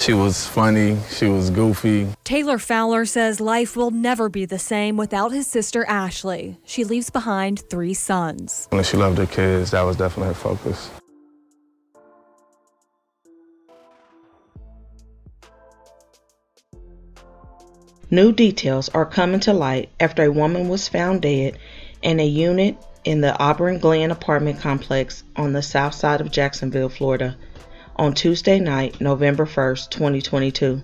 She was funny, she was goofy. Taylor Fowler says life will never be the same without his sister Ashley. She leaves behind 3 sons. When she loved her kids, that was definitely her focus. New details are coming to light after a woman was found dead in a unit in the Auburn Glen Apartment complex on the Southside of Jacksonville, Florida, on Tuesday night, November 1st, 2022.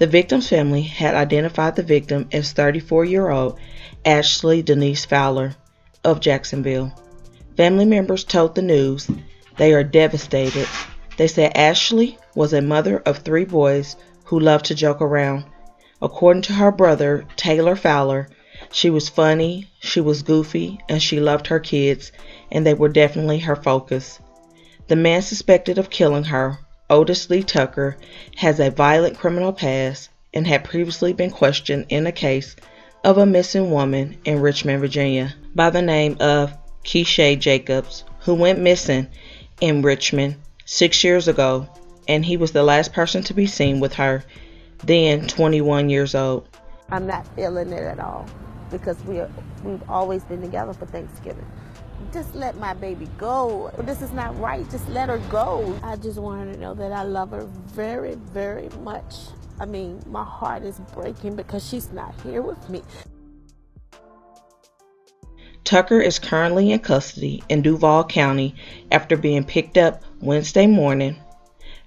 The victim's family had identified the victim as 34-year-old Ashley Denise Fowler of Jacksonville. Family members told the news they are devastated. They said Ashley was a mother of 3 boys who loved to joke around. According to her brother, Taylor Fowler, she was funny, she was goofy, and she loved her kids, and they were definitely her focus. The man suspected of killing her, Otis Lee Tucker, has a violent criminal past and had previously been questioned in a case of a missing woman in Richmond, Virginia, by the name of KeeShae Jacobs, who went missing in Richmond 6 years ago, and he was the last person to be seen with her, then 21 years old. I'm not feeling it at all because we've always been together for Thanksgiving. Just let my baby go. This is not right. Just let her go. I just want her to know that I love her very, very much. I mean, my heart is breaking because she's not here with me. Tucker is currently in custody in Duval County after being picked up Wednesday morning.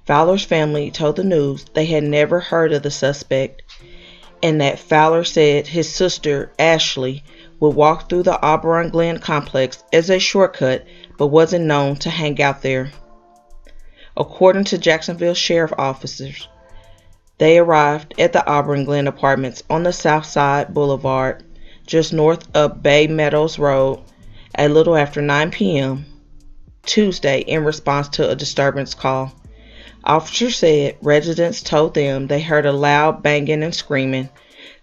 Fowler's family told the news they had never heard of the suspect and that Fowler said his sister, Ashley, would walk through the Auburn Glen complex as a shortcut but wasn't known to hang out there. According to Jacksonville sheriff officers, they arrived at the Auburn Glen Apartments on the Southside Boulevard, just north of Bay Meadows Road, a little after 9 p.m. Tuesday in response to a disturbance call. Officers said residents told them they heard a loud banging and screaming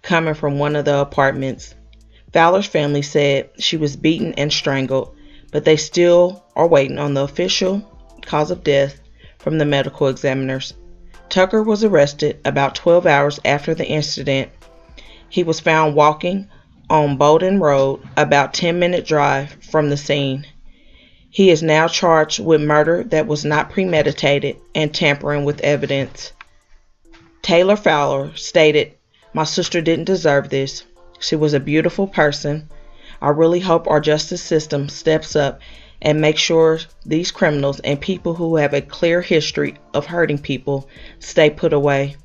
coming from one of the apartments. Fowler's family said she was beaten and strangled, but they still are waiting on the official cause of death from the medical examiners. Tucker was arrested about 12 hours after the incident. He was found walking on Bowden Road, about 10-minute drive from the scene. He is now charged with murder that was not premeditated and tampering with evidence. Taylor Fowler stated, "My sister didn't deserve this. She was a beautiful person. I really hope our justice system steps up and makes sure these criminals and people who have a clear history of hurting people stay put away."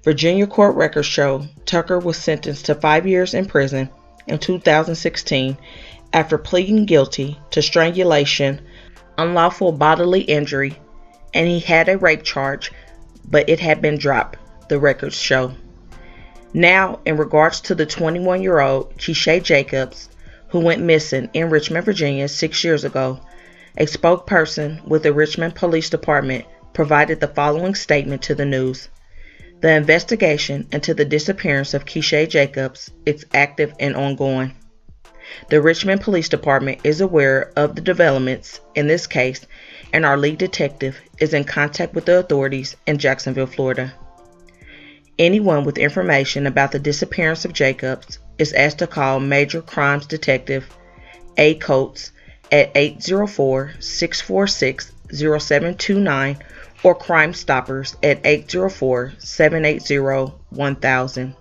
Virginia court records show Tucker was sentenced to 5 years in prison in 2016 after pleading guilty to strangulation, unlawful bodily injury, and he had a rape charge, but it had been dropped, the records show. Now, in regards to the 21-year-old KeeShae Jacobs, who went missing in Richmond, Virginia 6 years ago, a spokesperson with the Richmond Police Department provided the following statement to the news. The investigation into the disappearance of KeeShae Jacobs is active and ongoing. The Richmond Police Department is aware of the developments in this case, and our lead detective is in contact with the authorities in Jacksonville, Florida. Anyone with information about the disappearance of Jacobs is asked to call Major Crimes Detective A. Coates at 804-646-0729 or Crime Stoppers at 804-780-1000.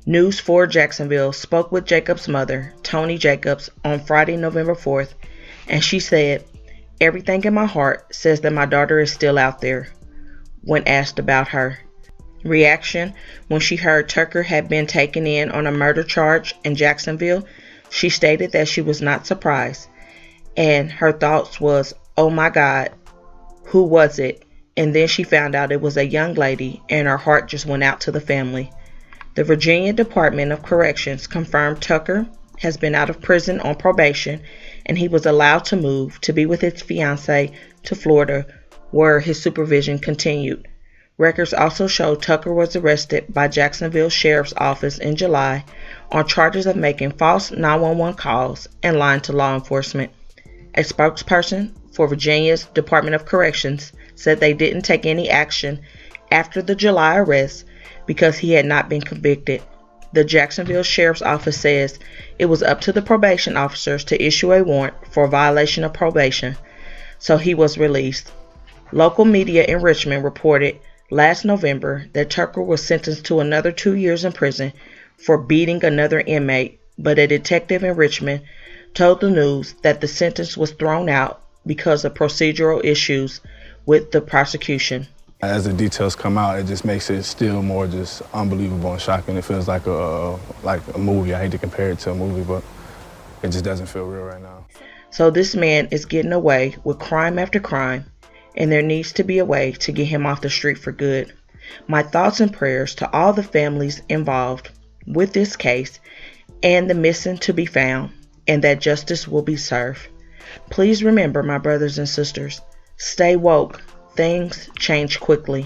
News 4 Jacksonville spoke with Jacobs' mother, Tony Jacobs, on Friday, November 4th, and she said, "Everything in my heart says that my daughter is still out there," when asked about her reaction when she heard Tucker had been taken in on a murder charge in Jacksonville. She stated that she was not surprised, and her thoughts was, "Oh my God, who was it?" And then she found out it was a young lady, and her heart just went out to the family. The Virginia Department of Corrections confirmed Tucker has been out of prison on probation, and he was allowed to move to be with his fiancée to Florida, where his supervision continued. Records also show Tucker was arrested by Jacksonville Sheriff's Office in July on charges of making false 911 calls and lying to law enforcement. A spokesperson for Virginia's Department of Corrections said they didn't take any action after the July arrest because he had not been convicted. The Jacksonville Sheriff's Office says it was up to the probation officers to issue a warrant for violation of probation, so he was released. Local media in Richmond reported last November that Tucker was sentenced to another 2 years in prison for beating another inmate, but a detective in Richmond told the news that the sentence was thrown out because of procedural issues with the prosecution. As the details come out, it just makes it still more just unbelievable and shocking. It feels like a movie. I hate to compare it to a movie, but it just doesn't feel real right now. So this man is getting away with crime after crime, and there needs to be a way to get him off the street for good. My thoughts and prayers to all the families involved with this case and the missing to be found, and that justice will be served. Please remember, my brothers and sisters, stay woke. Things change quickly.